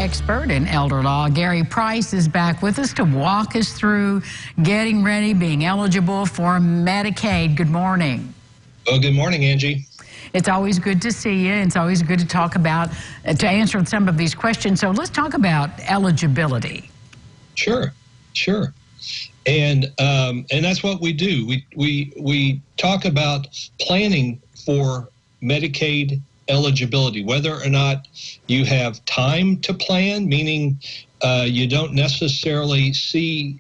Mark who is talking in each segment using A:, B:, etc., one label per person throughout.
A: expert in elder law. Gary Price is back with us to walk us through getting ready, being eligible for Medicaid. Good morning.
B: Well, good morning, Angie.
A: It's always good to see you. It's always good to talk about, to answer some of these questions. So let's talk about eligibility.
B: Sure. And that's what we do. We talk about planning for Medicaid eligibility, whether or not you have time to plan, meaning you don't necessarily see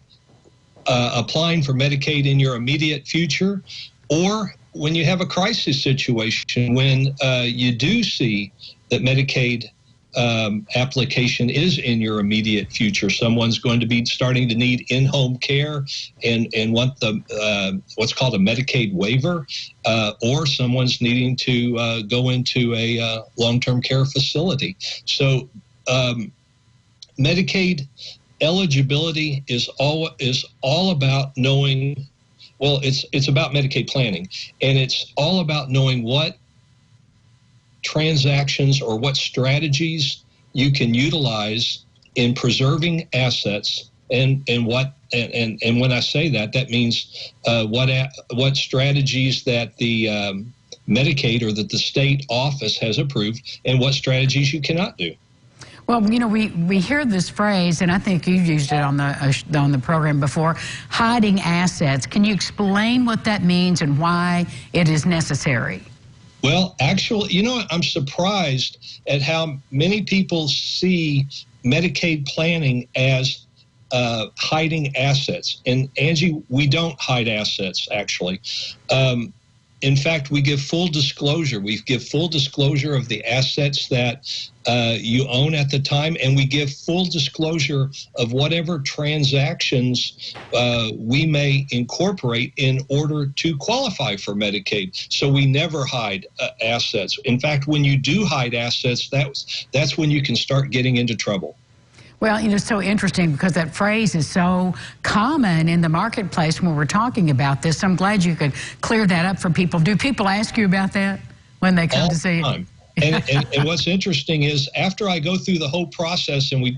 B: applying for Medicaid in your immediate future, or when you have a crisis situation, when you do see that Medicaid application is in your immediate future. Someone's going to be starting to need in-home care and want the what's called a Medicaid waiver, or someone's needing to go into a long-term care facility. So Medicaid eligibility is all about knowing. Well, it's about Medicaid planning, and it's all about knowing what transactions or what strategies you can utilize in preserving assets, and when I say that, that means what strategies that the Medicaid or that the state office has approved, and what strategies you cannot do.
A: Well, you know, we hear this phrase, and I think you've used it on the program before, hiding assets. Can you explain what that means and why it is necessary?
B: Well, actually, you know what? I'm surprised at how many people see Medicaid planning as hiding assets. And Angie, we don't hide assets, actually. In fact, we give full disclosure. We give full disclosure of the assets that you own at the time, and we give full disclosure of whatever transactions we may incorporate in order to qualify for Medicaid. So we never hide assets. In fact, when you do hide assets, that's when you can start getting into trouble.
A: Well, you know, it's so interesting because that phrase is so common in the marketplace when we're talking about this. I'm glad you could clear that up for people. Do people ask you about that when they come to see you?
B: And what's interesting is after I go through the whole process and we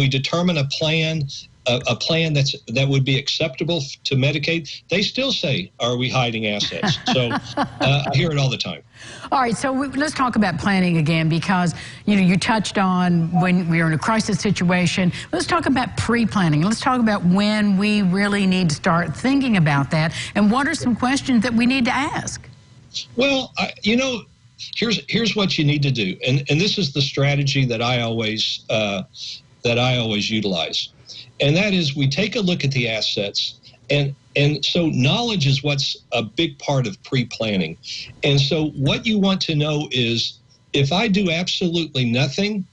B: determine a plan that would be acceptable to Medicaid, they still say, "Are we hiding assets?" So I hear it all the time.
A: All right, so let's talk about planning again, because you know you touched on when we're in a crisis situation. Let's talk about pre-planning. Let's talk about when we really need to start thinking about that, and what are some questions that we need to ask?
B: Well, you know, here's what you need to do, and this is the strategy that I always utilize. And that is, we take a look at the assets, and so knowledge is what's a big part of pre-planning. And so what you want to know is, if I do absolutely nothing,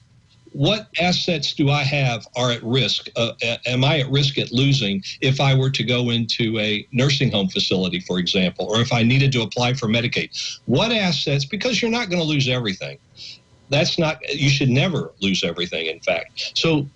B: what assets do I have are at risk? Am I at risk at losing if I were to go into a nursing home facility, for example, or if I needed to apply for Medicaid? What assets, because you're not going to lose everything. You should never lose everything, in fact. So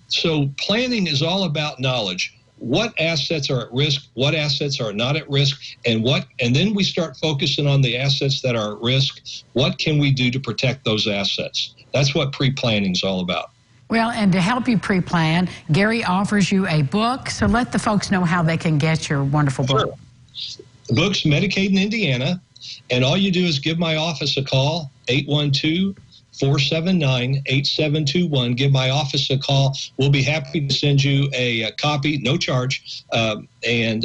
B: planning is all about knowledge. What assets are at risk, what assets are not at risk, and then we start focusing on the assets that are at risk. What can we do to protect those assets? That's what pre-planning is all about.
A: Well, and to help you pre-plan, Gary offers you a book. So let the folks know how they can get your wonderful book.
B: Sure. The book's Medicaid in Indiana, and all you do is give my office a call, 812-479-8721. Give my office a call. We'll be happy to send you a copy, no charge. And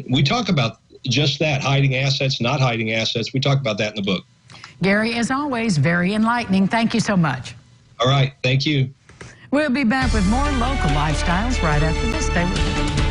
B: we talk about just that, hiding assets, not hiding assets. We talk about that in the book.
A: Gary, as always, very enlightening. Thank you so much.
B: All right. Thank you.
A: We'll be back with more local lifestyles right after this. Stay with us.